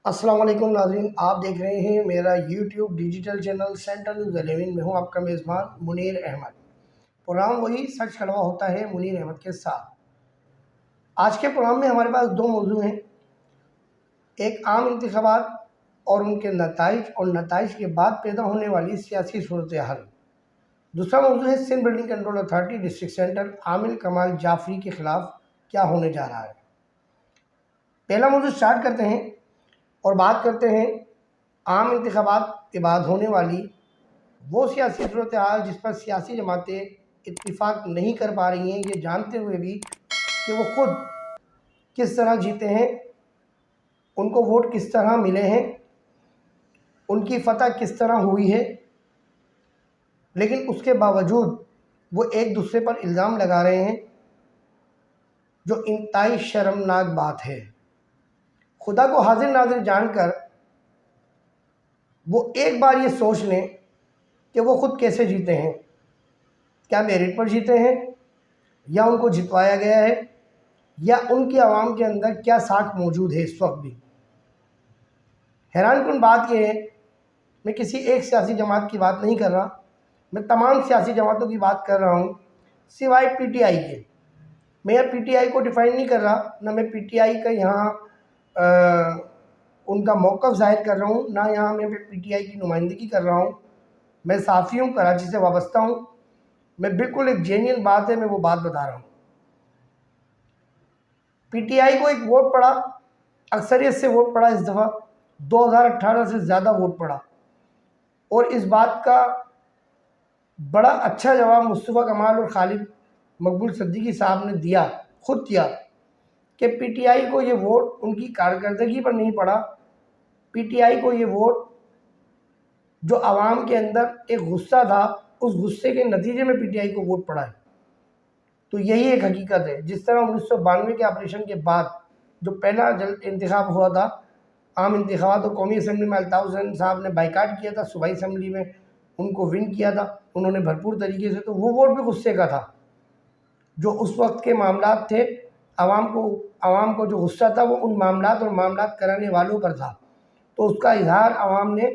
السلام علیکم ناظرین، آپ دیکھ رہے ہیں میرا YouTube digital channel central news 11 میں ہوں آپ کا میزبان منیر احمد۔ پروگرام وہی سچ کڑوا ہوتا ہے منیر احمد کے ساتھ۔ آج کے پروگرام میں ہمارے پاس دو موضوع ہیں، ایک عام انتخابات اور ان کے نتائج اور نتائج کے بعد پیدا ہونے والی سیاسی صورتحال۔ دوسرا موضوع ہے Sindh building control authority district centre عامل کمال جعفری کے خلاف کیا ہونے جا رہا ہے۔ پہلا موضوع سٹارٹ کرتے ہیں اور بات کرتے ہیں عام انتخابات کے بعد ہونے والی وہ سیاسی صورتحال جس پر سیاسی جماعتیں اتفاق نہیں کر پا رہی ہیں، یہ جانتے ہوئے بھی کہ وہ خود کس طرح جیتے ہیں، ان کو ووٹ کس طرح ملے ہیں، ان کی فتح کس طرح ہوئی ہے، لیکن اس کے باوجود وہ ایک دوسرے پر الزام لگا رہے ہیں، جو انتہائی شرمناک بات ہے۔ خدا کو حاضر ناظر جان کر وہ ایک بار یہ سوچ لیں کہ وہ خود کیسے جیتے ہیں، کیا میرٹ پر جیتے ہیں یا ان کو جتوایا گیا ہے، یا ان کی عوام کے اندر کیا ساکھ موجود ہے اس وقت بھی۔ حیران کن بات یہ ہے، میں کسی ایک سیاسی جماعت کی بات نہیں کر رہا، میں تمام سیاسی جماعتوں کی بات کر رہا ہوں سوائے پی ٹی آئی کے۔ میں یہاں پی ٹی آئی کو ڈیفائن نہیں کر رہا، نہ میں پی ٹی آئی کا یہاں ان کا موقف ظاہر کر رہا ہوں، نہ یہاں میں پی ٹی آئی کی نمائندگی کر رہا ہوں۔ میں صحافی ہوں، کراچی سے وابستہ ہوں، میں بالکل ایک جینین بات ہے، میں وہ بات بتا رہا ہوں۔ پی ٹی آئی کو ایک ووٹ پڑا، اکثریت سے ووٹ پڑا، اس دفعہ 2018 سے زیادہ ووٹ پڑا، اور اس بات کا بڑا اچھا جواب مصطفیٰ کمال اور خالد مقبول صدیقی صاحب نے خود دیا کہ پی ٹی آئی کو یہ ووٹ ان کی کارکردگی پر نہیں پڑا، پی ٹی آئی کو یہ ووٹ جو عوام کے اندر ایک غصہ تھا، اس غصے کے نتیجے میں پی ٹی آئی کو ووٹ پڑا ہے۔ تو یہی ایک حقیقت ہے۔ جس طرح 1992 کے آپریشن کے بعد جو پہلا انتخاب ہوا تھا، عام انتخابات، تو قومی اسمبلی میں الطاف حسین صاحب نے بائیکاٹ کیا تھا، صوبائی اسمبلی میں ان کو ون کیا تھا انہوں نے بھرپور طریقے سے، تو وہ ووٹ بھی غصے کا تھا۔ جو اس وقت کے معاملات تھے، عوام کو جو غصہ تھا وہ ان معاملات اور معاملات کرانے والوں پر تھا، تو اس کا اظہار عوام نے،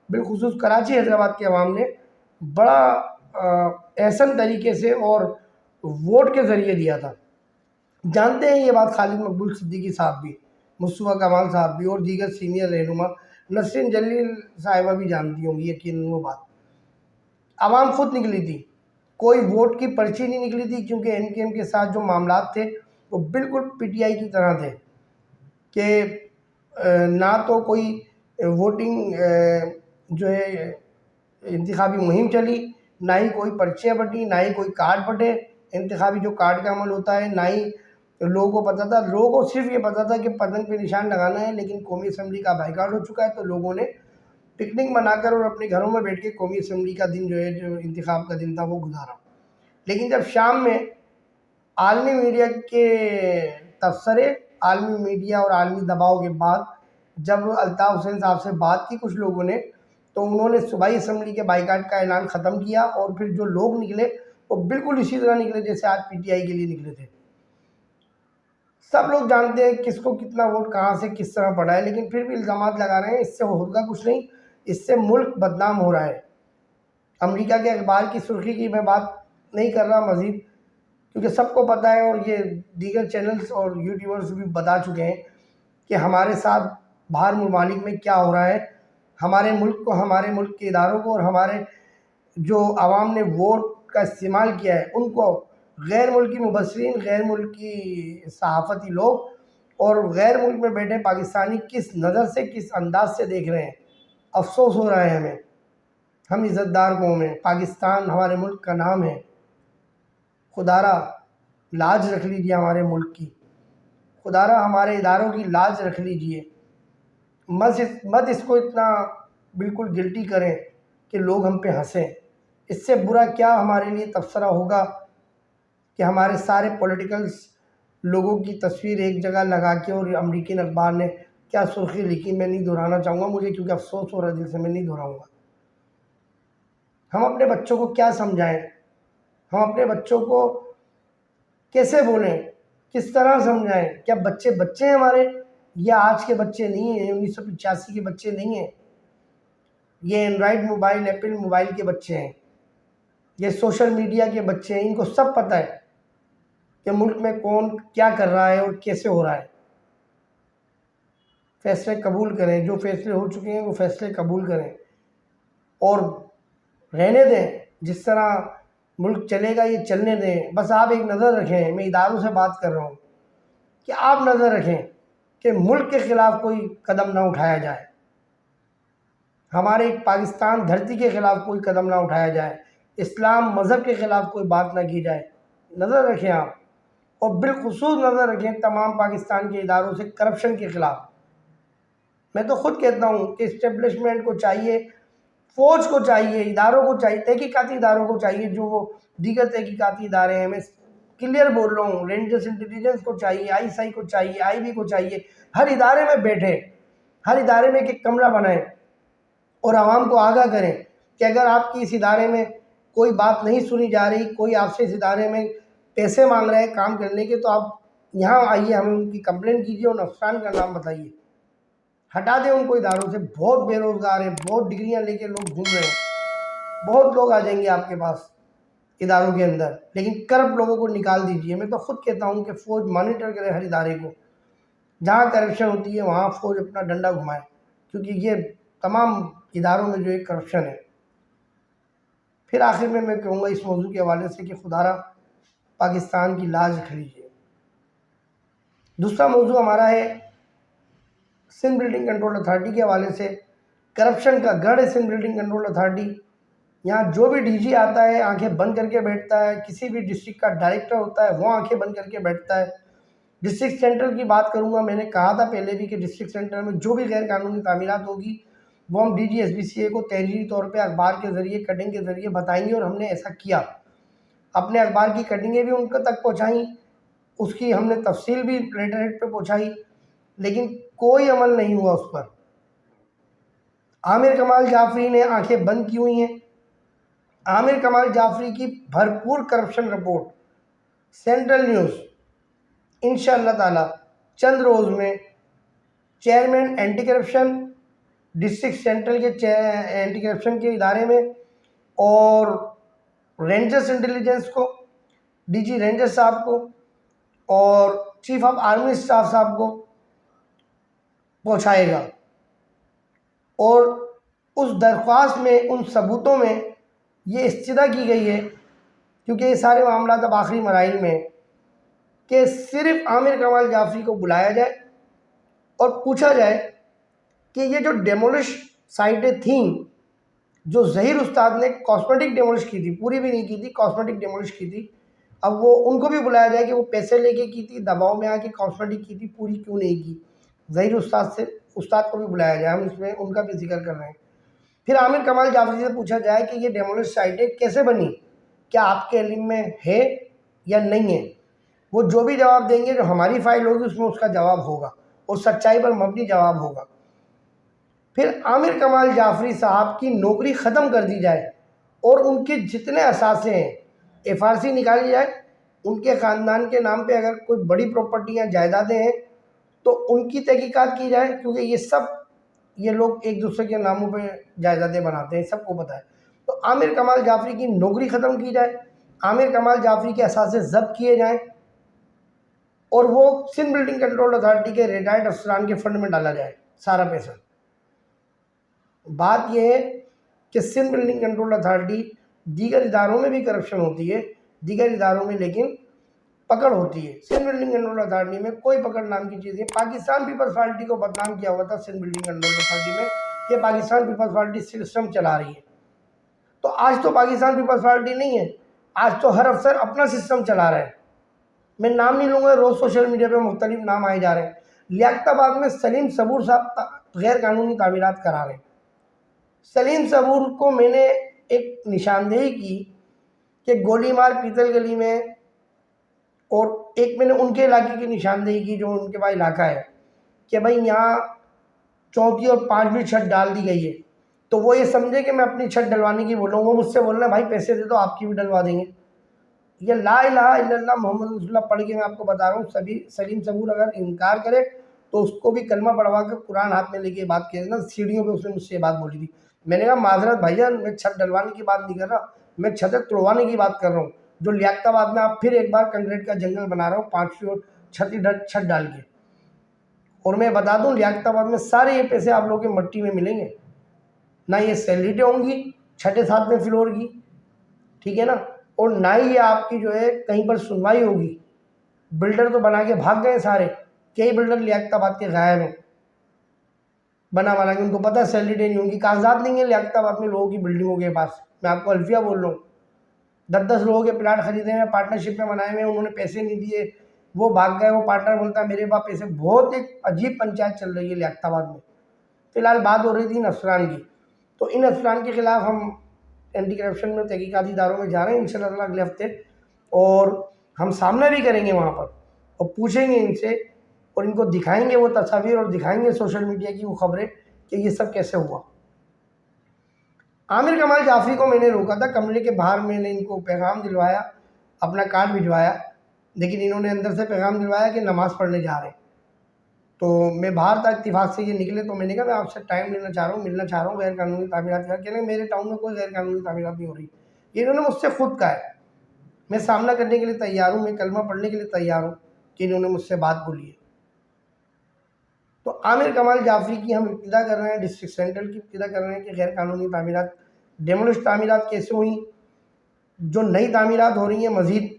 بالخصوص کراچی حیدرآباد کے عوام نے بڑا احسن طریقے سے اور ووٹ کے ذریعے دیا تھا۔ جانتے ہیں یہ بات خالد مقبول صدیقی صاحب بھی، مصطفیٰ کمال صاحب بھی، اور دیگر سینئر رہنما، نسرین جلیل صاحبہ بھی جانتی ہوں گی یقیناً وہ بات۔ عوام خود نکلی تھی، کوئی ووٹ کی پرچی نہیں نکلی تھی، کیونکہ این کے ایم کے ساتھ جو معاملات تھے وہ بالکل پی ٹی آئی کی طرح تھے کہ نہ تو کوئی ووٹنگ جو ہے انتخابی مہم چلی، نہ ہی کوئی پرچیاں بٹی، نہ ہی کوئی کارڈ بٹے، انتخابی جو کارڈ کا عمل ہوتا ہے، نہ ہی لوگوں کو پتہ تھا۔ لوگوں کو صرف یہ پتہ تھا کہ پتنگ پہ نشان لگانا ہے، لیکن قومی اسمبلی کا بائیکاٹ ہو چکا ہے، تو لوگوں نے پکنک منا کر اور اپنے گھروں میں بیٹھ کے قومی اسمبلی کا دن جو ہے، جو انتخاب کا دن تھا، وہ گزارا۔ لیکن جب شام میں عالمی میڈیا کے تبصرے، عالمی میڈیا اور عالمی دباؤ کے بعد جب الطاف حسین صاحب سے بات کی کچھ لوگوں نے، تو انہوں نے صوبائی اسمبلی کے بائیکاٹ کا اعلان ختم کیا، اور پھر جو لوگ نکلے وہ بالکل اسی طرح نکلے جیسے آج پی ٹی آئی کے لیے نکلے تھے۔ سب لوگ جانتے ہیں کس کو کتنا ووٹ کہاں سے کس طرح پڑا ہے، لیکن پھر بھی الزامات لگا رہے ہیں، اس سے ہوگا کچھ نہیں، اس سے ملک بدنام ہو رہا ہے۔ امریکہ کے اخبار کی سرخی کی میں بات نہیں کر رہا مزید، کیونکہ سب کو پتہ ہے، اور یہ دیگر چینلز اور یوٹیوبرز بھی بتا چکے ہیں کہ ہمارے ساتھ باہر ممالک میں کیا ہو رہا ہے۔ ہمارے ملک کو، ہمارے ملک کے اداروں کو، اور ہمارے جو عوام نے ووٹ کا استعمال کیا ہے ان کو غیر ملکی مبصرین، غیر ملکی صحافتی لوگ اور غیر ملک میں بیٹھے پاکستانی کس نظر سے، کس انداز سے دیکھ رہے ہیں۔ افسوس ہو رہا ہے ہمیں، ہم عزت دار قوم ہیں، پاکستان ہمارے ملک کا نام ہے، خدا را لاج رکھ لیجئے ہمارے ملک کی، خدا را ہمارے اداروں کی لاج رکھ لیجئے، مت اس کو اتنا بالکل گلٹی کریں کہ لوگ ہم پہ ہنسیں۔ اس سے برا کیا ہمارے لیے تبصرہ ہوگا کہ ہمارے سارے پولیٹیکلز لوگوں کی تصویر ایک جگہ لگا کے، اور امریکن اخبار نے کیا سرخی لکھی، میں نہیں دہرانا چاہوں گا مجھے، کیونکہ افسوس ہو رہا ہے دل سے، میں نہیں دہراؤں گا۔ ہم اپنے بچوں کو کیا سمجھائیں، ہم اپنے بچوں کو کیسے بولیں، کس طرح سمجھائیں؟ کیا بچے ہیں ہمارے، یہ آج کے بچے نہیں ہیں، 1985 کے بچے نہیں ہیں، یہ اینڈرائڈ موبائل، ایپل موبائل کے بچے ہیں، یہ سوشل میڈیا کے بچے ہیں۔ ان کو سب پتہ ہے کہ ملک میں کون کیا کر رہا ہے اور کیسے ہو رہا ہے۔ فیصلے قبول کریں، جو فیصلے ہو چکے ہیں وہ فیصلے قبول کریں اور رہنے دیں۔ جس طرح ملک چلے گا یہ چلنے دیں۔ بس آپ ایک نظر رکھیں، میں اداروں سے بات کر رہا ہوں کہ آپ نظر رکھیں کہ ملک کے خلاف کوئی قدم نہ اٹھایا جائے، ہمارے پاکستان دھرتی کے خلاف کوئی قدم نہ اٹھایا جائے، اسلام مذہب کے خلاف کوئی بات نہ کی جائے۔ نظر رکھیں آپ، اور بالخصوص نظر رکھیں تمام پاکستان کے اداروں سے کرپشن کے خلاف۔ میں تو خود کہتا ہوں کہ اسٹیبلشمنٹ کو چاہیے، فوج کو چاہیے، اداروں کو چاہیے، تحقیقاتی اداروں کو چاہیے، جو وہ دیگر تحقیقاتی ادارے ہیں، میں کلیئر بول رہا ہوں، رینجرز انٹیلیجنس کو چاہیے، آئی ایس آئی کو چاہیے، آئی بی کو چاہیے، ہر ادارے میں بیٹھے، ہر ادارے میں ایک کمرہ بنائیں اور عوام کو آگاہ کریں کہ اگر آپ کی اس ادارے میں کوئی بات نہیں سنی جا رہی، کوئی آپ سے اس ادارے میں پیسے مانگ رہے ہیں کام کرنے کے، تو آپ یہاں آئیے، ہمیں ان کی کمپلین کیجیے اور افسران کا نام بتائیے، ہٹا دیں ان کو اداروں سے۔ بہت بے روزگار ہیں، بہت ڈگریاں لے کے لوگ گھوم رہے ہیں، بہت لوگ آ جائیں گے آپ کے پاس اداروں کے اندر، لیکن کرپٹ لوگوں کو نکال دیجیے۔ میں تو خود کہتا ہوں کہ فوج مانیٹر کرے ہر ادارے کو، جہاں کرپشن ہوتی ہے وہاں فوج اپنا ڈنڈا گھمائے، کیونکہ یہ تمام اداروں میں جو ایک کرپشن ہے۔ پھر آخر میں کہوں گا اس موضوع کے حوالے سے کہ خدا را پاکستان کی لاج رکھ لیجیے۔ دوسرا موضوع ہمارا ہے سندھ بلڈنگ کنٹرول اتھارٹی کے حوالے سے۔ کرپشن کا گڑھ ہے سندھ بلڈنگ کنٹرول اتھارٹی، یہاں جو بھی ڈی جی آتا ہے آنکھیں بند کر کے بیٹھتا ہے، کسی بھی ڈسٹرکٹ کا ڈائریکٹر ہوتا ہے وہ آنکھیں بند کر کے بیٹھتا ہے۔ ڈسٹرکٹ سینٹر کی بات کروں گا، میں نے کہا تھا پہلے بھی کہ ڈسٹرکٹ سینٹر میں جو بھی غیر قانونی تعمیرات ہوگی وہ ہم D G S B C A کو تحریری طور پہ اخبار کے ذریعے، کٹنگ کے ذریعے بتائیں گے، اور ہم نے ایسا کیا۔ اپنے اخبار کی کٹنگیں بھی ان تک پہنچائیں، اس کی ہم نے تفصیل بھی لیٹر ہیڈ پہ پہنچائی، لیکن کوئی عمل نہیں ہوا اس پر۔ عامر کمال جعفری نے آنکھیں بند کی ہوئی ہیں۔ عامر کمال جعفری کی بھرپور کرپشن رپورٹ سینٹرل نیوز انشاءاللہ تعالی چند روز میں chairman anti corruption district central کے اینٹی کرپشن کے ادارے میں، اور رینجرز انٹیلیجنس کو، ڈی جی رینجر صاحب کو اور چیف آف آرمی اسٹاف صاحب کو پہنچائے گا، اور اس درخواست میں، ان ثبوتوں میں یہ استدعا کی گئی ہے، کیونکہ یہ سارے معاملات اب آخری مراحل میں ہیں، کہ صرف عامر کمال جعفری کو بلایا جائے اور پوچھا جائے کہ یہ جو ڈیمولش سائٹیں تھیں، جو ظہیر استاد نے کاسمیٹک ڈیمولش کی تھی، پوری بھی نہیں کی تھی، کاسمیٹک ڈیمولش کی تھی، اب وہ ان کو بھی بلایا جائے کہ وہ پیسے لے کے کی تھی، دباؤ میں آ کے کاسمیٹک کی تھی، پوری کیوں نہیں کی۔ ظہیر استاد کو بھی بلایا جائے، ہم اس میں ان کا بھی ذکر کر رہے ہیں۔ پھر عامر کمال جعفری سے پوچھا جائے کہ یہ ڈیمولش سائٹیں کیسے بنی، کیا آپ کے علم میں ہے یا نہیں ہے۔ وہ جو بھی جواب دیں گے، جو ہماری فائل ہوگی اس میں اس کا جواب ہوگا، اور سچائی پر مبنی جواب ہوگا۔ پھر عامر کمال جعفری صاحب کی نوکری ختم کر دی جائے، اور ان کے جتنے اثاثے ہیں ایف آر سی نکالی جائے، ان کے خاندان کے نام پہ اگر کوئی بڑی پراپرٹیاں جائیدادیں ہیں تو ان کی تحقیقات کی جائے، کیونکہ یہ لوگ ایک دوسرے کے ناموں پہ جائیدادیں بناتے ہیں، سب کو پتہ ہے۔ تو عامر کمال جعفری کی نوکری ختم کی جائے، عامر کمال جعفری کے اثاثے ضبط کیے جائیں، اور وہ سندھ بلڈنگ کنٹرول اتھارٹی کے ریٹائرڈ افسران کے فنڈ میں ڈالا جائے سارا پیسہ۔ بات یہ ہے کہ سندھ بلڈنگ کنٹرول اتھارٹی، دیگر اداروں میں بھی کرپشن ہوتی ہے، دیگر اداروں میں لیکن پکڑ ہوتی ہے، سندھ بلڈنگ کنٹرول اتھارٹی میں کوئی پکڑ نام کی چیز ہے۔ پاکستان پیپلز پارٹی کو بدنام کیا ہوا تھا سندھ بلڈنگ کنٹرول اتھارٹی میں کہ پاکستان پیپلز پارٹی سسٹم چلا رہی ہے، تو آج تو پاکستان پیپلز پارٹی نہیں ہے، آج تو ہر افسر اپنا سسٹم چلا رہا ہے۔ میں نام نہیں لوں گا، روز سوشل میڈیا پہ مختلف نام آئے جا رہے ہیں۔ لیاقت آباد میں سلیم صبور صاحب غیر قانونی تعمیرات کرا رہے ہیں۔ سلیم صبور کو میں نے ایک نشاندہی کی کہ گولی مار پیتل گلی میں، اور ایک میں نے ان کے علاقے کی نشاندہی کی جو ان کے پاس علاقہ ہے، کہ بھائی یہاں 4تھی اور 5ویں چھت ڈال دی گئی ہے، تو وہ یہ سمجھے کہ میں اپنی چھت ڈلوانے کی بول رہا ہوں، وہ مجھ سے بول رہے ہیں بھائی پیسے دے دو آپ کی بھی ڈلوا دیں گے۔ یہ لا الہ الا اللہ محمد رسول اللہ پڑھ کے میں آپ کو بتا رہا ہوں، سلیم صبور اگر انکار کرے تو اس کو بھی کلمہ پڑھوا کے قرآن ہاتھ میں لے کے بات کہہ نا، سیڑھیوں پہ اس نے مجھ سے یہ بات بولی تھی. میں نے کہا معذرت بھائی جان، میں چھت ڈلوانے کی بات نہیں کر رہا، میں چھتیں توڑوانے کی بات کر رہا ہوں. جو لیاقت آباد میں آپ پھر ایک بار کنکریٹ کا جنگل بنا رہا ہوں 5 فٹ چھت ڈال کے. اور میں بتا دوں لیاقت آباد میں سارے یہ پیسے آپ لوگوں کے مٹی میں ملیں گے. نہ یہ سیلریٹیں ہوں گی 6-7 فلور کی، ٹھیک ہے نا، اور نہ ہی یہ آپ کی جو ہے کہیں پر سنوائی ہوگی. بلڈر تو بنا کے بھاگ گئے سارے، کئی بلڈر لیاقت آباد کے غائب ہیں بنا کے. ان کو پتہ ہے سیلریٹیں نہیں ہوں گی، کاغذات نہیں ہیں لیاقت آباد میں لوگوں کی بلڈنگوں کے پاس. میں آپ کو الفیہ بول رہا ہوں، 10 لوگوں کے پلاٹ خریدے ہیں، پارٹنرشپ میں بنائے ہوئے ہیں، انہوں نے پیسے نہیں دیے، وہ بھاگ گئے. وہ پارٹنر بولتا ہے میرے پاس پیسے. بہت ایک عجیب پنچایت چل رہی ہے لیاقت آباد میں. فی الحال بات ہو رہی تھی ان افسران کی، تو ان افسران کے خلاف ہم اینٹی کرپشن میں تحقیقاتی اداروں میں جا رہے ہیں انشاءاللہ اگلے ہفتے، اور ہم سامنا بھی کریں گے وہاں پر اور پوچھیں گے ان سے، اور ان کو دکھائیں گے وہ تصاویر اور دکھائیں گے سوشل میڈیا کی وہ خبریں کہ یہ سب کیسے ہوا. عامر کمال جعفری کو میں نے روکا تھا کمرے کے باہر، میں نے ان کو پیغام دلوایا، اپنا کارڈ بھجوایا، لیکن انہوں نے اندر سے پیغام دلوایا کہ نماز پڑھنے جا رہے ہیں. تو میں باہر تھا، اتفاق سے یہ نکلے، تو میں نے کہا میں آپ سے ٹائم لینا چاہ رہا ہوں، ملنا چاہ رہا ہوں غیر قانونی تعمیرات کا. کہنے میرے ٹاؤن میں کوئی غیر قانونی تعمیرات نہیں ہو رہی. یہ انہوں نے مجھ سے خود کہا ہے. میں سامنا کرنے کے لیے تیار ہوں، میں کلمہ پڑھنے کے لیے تیار ہوں کہ انہوں نے مجھ سے بات بولی ہے. تو عامر کمال جعفری کی ہم ابتدا کر رہے ہیں، ڈسٹرکٹ سینٹرل کی ابتدا کر رہے ہیں کہ غیر قانونی تعمیرات، ڈیمولش تعمیرات کیسے ہوئیں، جو نئی تعمیرات ہو رہی ہیں مزید،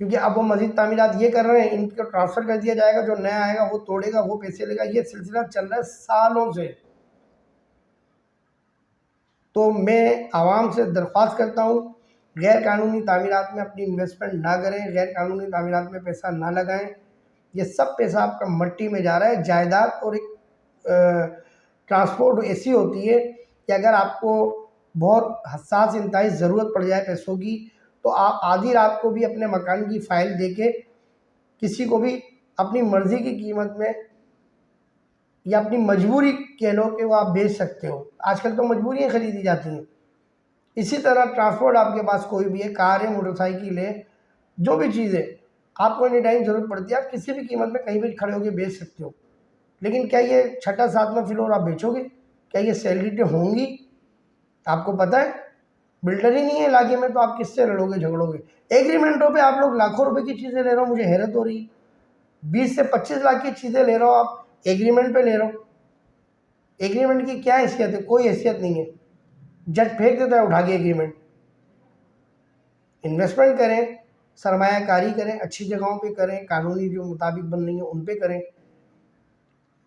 کیونکہ اب وہ مزید تعمیرات یہ کر رہے ہیں، ان کو ٹرانسفر کر دیا جائے گا، جو نیا آئے گا وہ توڑے گا، وہ پیسے لے گا. یہ سلسلہ چل رہا ہے سالوں سے. تو میں عوام سے درخواست کرتا ہوں غیر قانونی تعمیرات میں اپنی انویسٹمنٹ نہ کریں، غیر قانونی تعمیرات میں پیسہ نہ لگائیں. یہ سب پیسہ آپ کا مٹی میں جا رہا ہے. جائیداد اور ایک ٹرانسپورٹ ایسی ہوتی ہے کہ اگر آپ کو بہت حساس انتہائی ضرورت پڑ جائے پیسوں کی، تو آپ آدھی رات کو بھی اپنے مکان کی فائل دے کے کسی کو بھی اپنی مرضی کی قیمت میں یا اپنی مجبوری کہہ لو کہ وہ آپ بیچ سکتے ہو. آج کل تو مجبوریاں خریدی جاتی ہیں. اسی طرح ٹرانسپورٹ آپ کے پاس کوئی بھی ہے، کار ہے، موٹر سائیکل ہے، جو بھی چیز ہے، آپ کو اینی ٹائم ضرورت پڑتی ہے، آپ کسی بھی قیمت میں کہیں بھی کھڑے ہو کے بیچ سکتے ہو. لیکن کیا یہ 6-7 فلور آپ بیچو گے؟ کیا یہ سیلریٹیں ہوں گی؟ آپ کو پتہ ہے بلڈر ہی نہیں ہے علاقے میں، تو آپ کس سے لڑو گے جھگڑو گے؟ ایگریمنٹوں پہ آپ لوگ لاکھوں روپے کی چیزیں لے رہے ہو. مجھے حیرت ہو رہی ہے، 20 سے 25 لاکھ کی چیزیں لے رہے ہو آپ، ایگریمنٹ پہ لے رہے ہو. ایگریمنٹ کی کیا حیثیت ہے؟ کوئی حیثیت نہیں ہے. جج پھینک دیتا ہے اٹھا کے ایگریمنٹ. انویسٹمنٹ کریں، سرمایہ کاری کریں، اچھی جگہوں پہ کریں، قانونی جو مطابق بن رہی ہیں ان پہ کریں.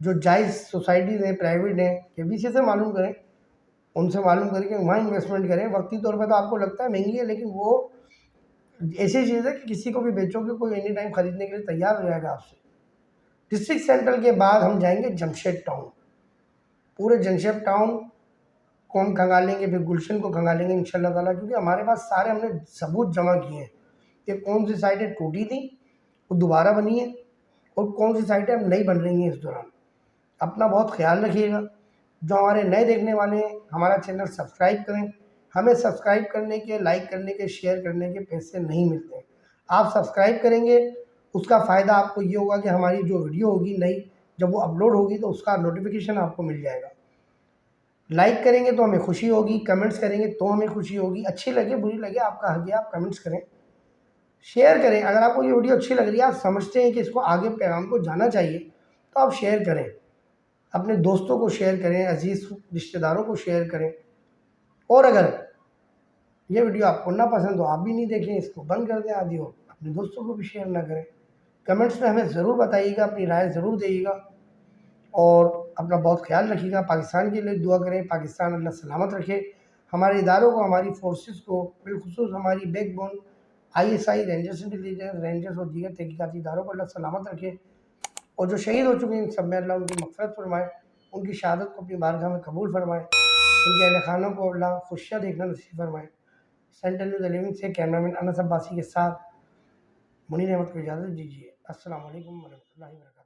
جو جائز سوسائٹیز ہیں، پرائیویٹ ہیں، KBC سے معلوم کریں، ان سے معلوم کر کے وہاں انویسٹمنٹ کریں. وقتی طور پہ تو آپ کو لگتا ہے مہنگی ہے، لیکن وہ ایسی چیز ہے کہ کسی کو بھی بیچو گے کوئی اینی ٹائم خریدنے کے لیے تیار ہو جائے گا آپ سے. ڈسٹرکٹ سینٹرل کے بعد ہم جائیں گے جمشید ٹاؤن. پورے جمشید ٹاؤن کو ہم کھنگالیں گے، پھر گلشن کو کھنگالیں گے انشاءاللہ تعالیٰ، کیونکہ ہمارے پاس سارے ہم نے ثبوت جمع کیے ہیں کہ کون سی سائٹیں ٹوٹی تھیں وہ دوبارہ بنی ہیں، اور کون سی سائٹیں اب نہیں بن رہی ہیں اس دوران. اپنا بہت خیال رکھیے گا. جو ہمارے نئے دیکھنے والے ہیں ہمارا چینل سبسکرائب کریں. ہمیں سبسکرائب کرنے کے، لائک کرنے کے، شیئر کرنے کے پیسے نہیں ملتے ہیں. آپ سبسکرائب کریں گے اس کا فائدہ آپ کو یہ ہوگا کہ ہماری جو ویڈیو ہوگی نئی، جب وہ اپلوڈ ہوگی تو اس کا نوٹیفیکیشن آپ کو مل جائے گا. لائک کریں گے تو ہمیں خوشی ہوگی، کمنٹس کریں گے تو ہمیں خوشی ہوگی. اچھی لگے بری لگے آپ کا حق ہے، آپ کمنٹس کریں، شیئر کریں. اگر آپ کو یہ ویڈیو اچھی لگ رہی ہے، آپ سمجھتے ہیں کہ اس کو آگے پیغام کو جانا چاہیے، تو آپ شیئر کریں. اپنے دوستوں کو شیئر کریں، عزیز رشتہ داروں کو شیئر کریں. اور اگر یہ ویڈیو آپ کو نہ پسند ہو، آپ بھی نہیں دیکھیں، اس کو بند کر دیں آدھی، اور اپنے دوستوں کو بھی شیئر نہ کریں. کمنٹس میں ہمیں ضرور بتائیے گا، اپنی رائے ضرور دئیے گا، اور اپنا بہت خیال رکھیے گا. پاکستان کے لیے دعا کریں، پاکستان اللہ سلامت رکھے. ہمارے اداروں کو، ہماری فورسز کو، بالخصوص ہماری back bone ISI، rangers intelligence, rangers اور دیگر تحقیقاتی اداروں کو اللہ سلامت رکھے. اور جو شہید ہو چکے ہیں ان سب میں اللہ ان کی مغفرت فرمائے، ان کی شہادت کو اپنی بارگاہ میں قبول فرمائے، ان کے اہل خانوں کو اللہ خوشیاں دیکھنا نصیب فرمائے. سینٹرل نیوز 11 سے کیمرامین انس عباسی کے ساتھ منیر احمد کو اجازت دیجیے. السلام علیکم ورحمۃ اللہ وبرکاتہ.